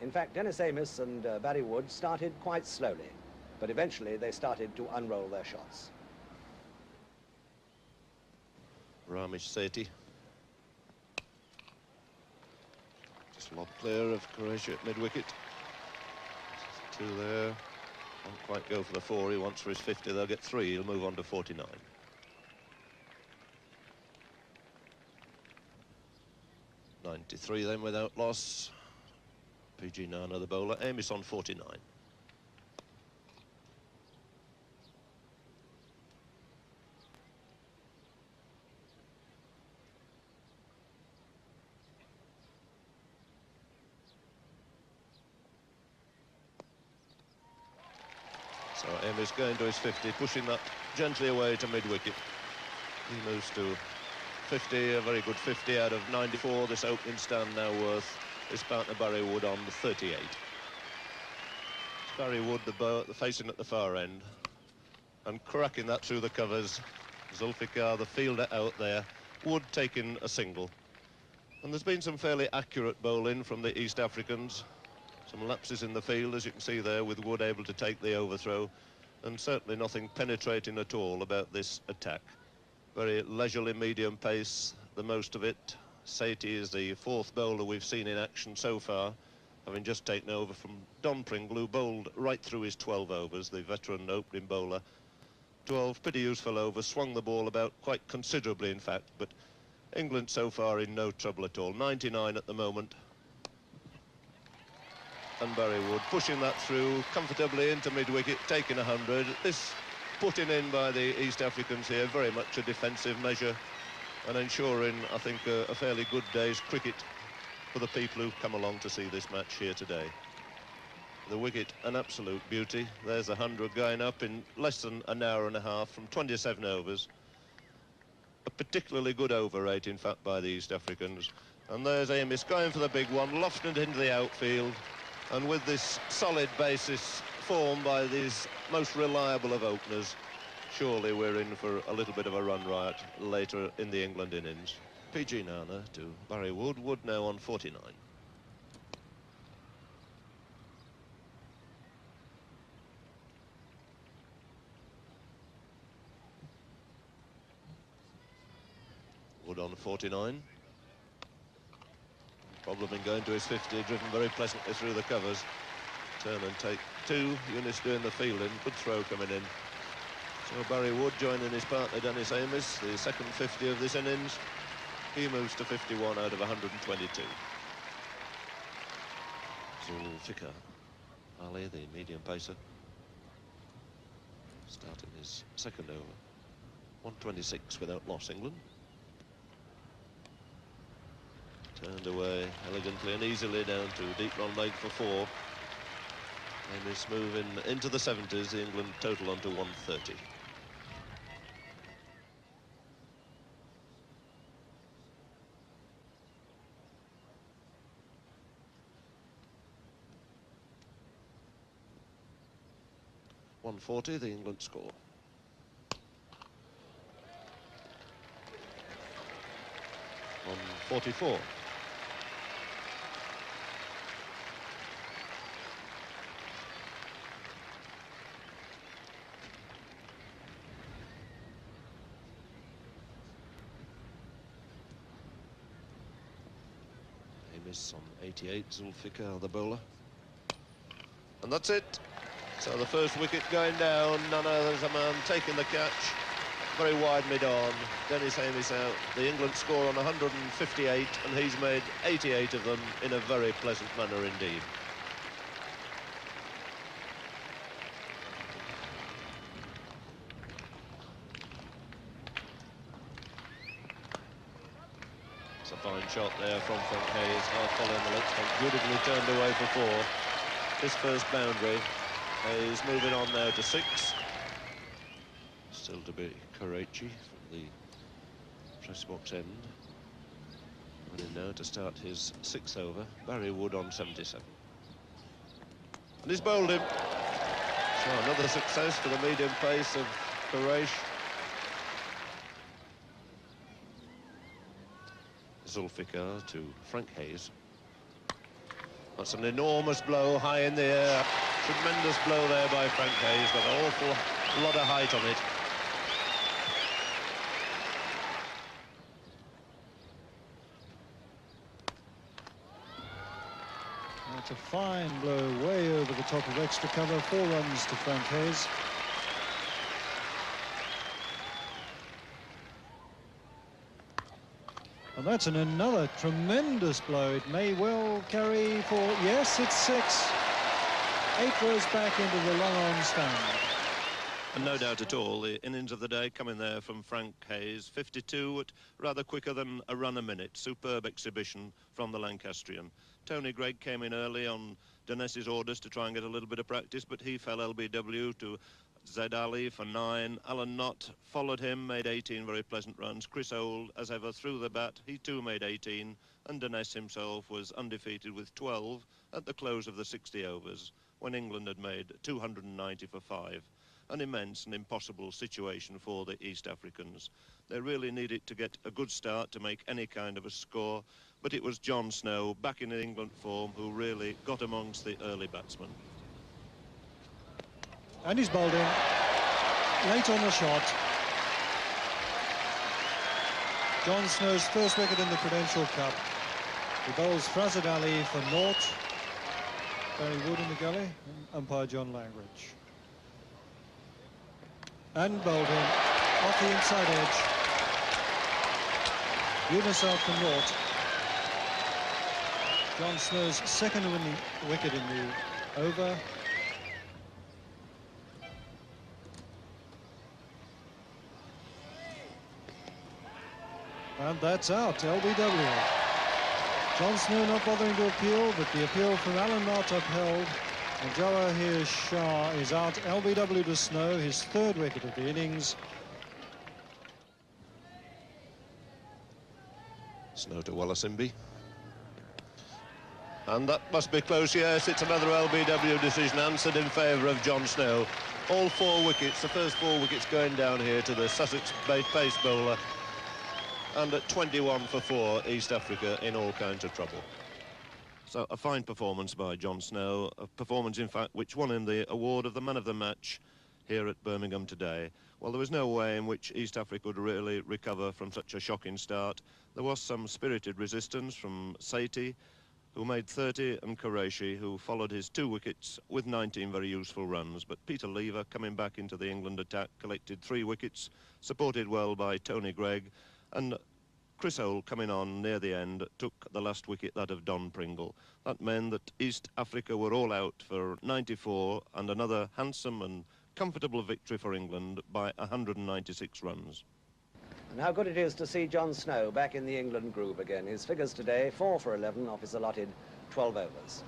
In fact, Dennis Amiss and Barry Wood started quite slowly, but eventually they started to unroll their shots. Ramesh Sethi. Just lob clear of Qureshi at mid-wicket. Two there. Won't quite go for the 4. He wants for his 50. They'll get 3. He'll move on to 49. .93 then without loss. PG Nana, the bowler. Amiss on 49. So Amiss going to his 50, pushing that gently away to mid-wicket. He moves to 50, a very good 50 out of 94. This opening stand now worth his partner Barry Wood on the 38. It's Barry Wood, the facing at the far end, and cracking that through the covers. Zulfikar, the fielder, out there. Wood taking a single. And there's been some fairly accurate bowling from the East Africans. Some lapses in the field, as you can see there, with Wood able to take the overthrow, and certainly nothing penetrating at all about this attack. Very leisurely medium pace, the most of it. Sethi is the 4th bowler we've seen in action so far, having just taken over from Don Pringle, who bowled right through his 12 overs, the veteran opening bowler. 12 pretty useful overs, swung the ball about quite considerably, in fact, but England so far in no trouble at all. 99 at the moment. And Barry Wood pushing that through comfortably into mid-wicket, taking 100. This putting in by the East Africans here, very much a defensive measure, and ensuring, I think, a fairly good day's cricket for the people who've come along to see this match here today. The wicket, an absolute beauty. There's 100 going up in less than an hour and a half from 27 overs. A particularly good over rate, in fact, by the East Africans. And there's Amiss going for the big one, lofting it into the outfield. And with this solid basis formed by these most reliable of openers, surely we're in for a little bit of a run riot later in the England innings. PG Nana to Barry Wood. Wood now on 49. Wood on 49. Problem in going to his 50, driven very pleasantly through the covers. Turn and take 2. Younis doing the fielding. Good throw coming in. So Barry Wood joining his partner Dennis Amiss, the second 50 of this innings. He moves to 51 out of 122. Zulfikar Ali, the medium pacer, starting his second over. 126 without loss, England. Turned away elegantly and easily down to deep long leg for 4. Amiss moving into the 70s, the England total onto 130. .140, the England score. .144. Amiss on 88, Zulfikar, the bowler. And that's it. So the first wicket going down, none other than a man taking the catch. Very wide mid-on, Dennis Amiss out. The England score on 158, and he's made 88 of them in a very pleasant manner indeed. It's a fine shot there from Frank Hayes, hard following the left, beautifully turned away for 4. His first boundary. Hayes moving on now to 6. Still to be Qureshi from the press box end. Running now to start his 6th over. Barry Wood on 77. And he's bowled him. So another success for the medium pace of Qureshi. Zulfikar to Frank Hayes. That's an enormous blow high in the air. Tremendous blow there by Frank Hayes. Got an awful lot of height on it. That's a fine blow way over the top of extra cover. 4 runs to Frank Hayes. And that's another tremendous blow. It may well carry for... Yes, it's 6. 8 rows back into the long-on stand. And no doubt at all, the innings of the day coming there from Frank Hayes. 52 at rather quicker than a run a minute. Superb exhibition from the Lancastrian. Tony Greig came in early on Denness's orders to try and get a little bit of practice, but he fell LBW to Zed Ali for 9. Alan Knott followed him, made 18 very pleasant runs. Chris Old, as ever, threw the bat. He too made 18. And Denness himself was undefeated with 12 at the close of the 60 overs, when England had made 290 for 5. An immense and impossible situation for the East Africans. They really needed to get a good start to make any kind of a score, but it was John Snow, back in England form, who really got amongst the early batsmen. And he's bowled in, late on the shot. John Snow's first wicket in the Prudential Cup. He bowls Frazed Ali for naught. Barry Wood in the gully, and umpire John Langridge. And bowled in, off the inside edge. Yunus out for naught. John Snow's second wicket in the over. And that's out, LBW. John Snow not bothering to appeal, but the appeal from Alan Knott upheld. And Jawahir Shah is out, LBW to Snow, his 3rd wicket of the innings. Snow to Wallasimbi. And that must be close, yes, it's another LBW decision answered in favour of John Snow. All 4 wickets, the first 4 wickets going down here to the Sussex pace bowler. And at 21 for 4, East Africa in all kinds of trouble. So a fine performance by John Snow, a performance, in fact, which won him the award of the man of the match here at Birmingham today. Well, there was no way in which East Africa would really recover from such a shocking start. There was some spirited resistance from Satie, who made 30, and Qureshi, who followed his 2 wickets with 19 very useful runs. But Peter Lever, coming back into the England attack, collected 3 wickets, supported well by Tony Greig, and Chris Old, coming on near the end, took the last wicket, that of Don Pringle. That meant that East Africa were all out for 94, and another handsome and comfortable victory for England by 196 runs. And how good it is to see John Snow back in the England groove again. His figures today, 4 for 11 off his allotted 12 overs.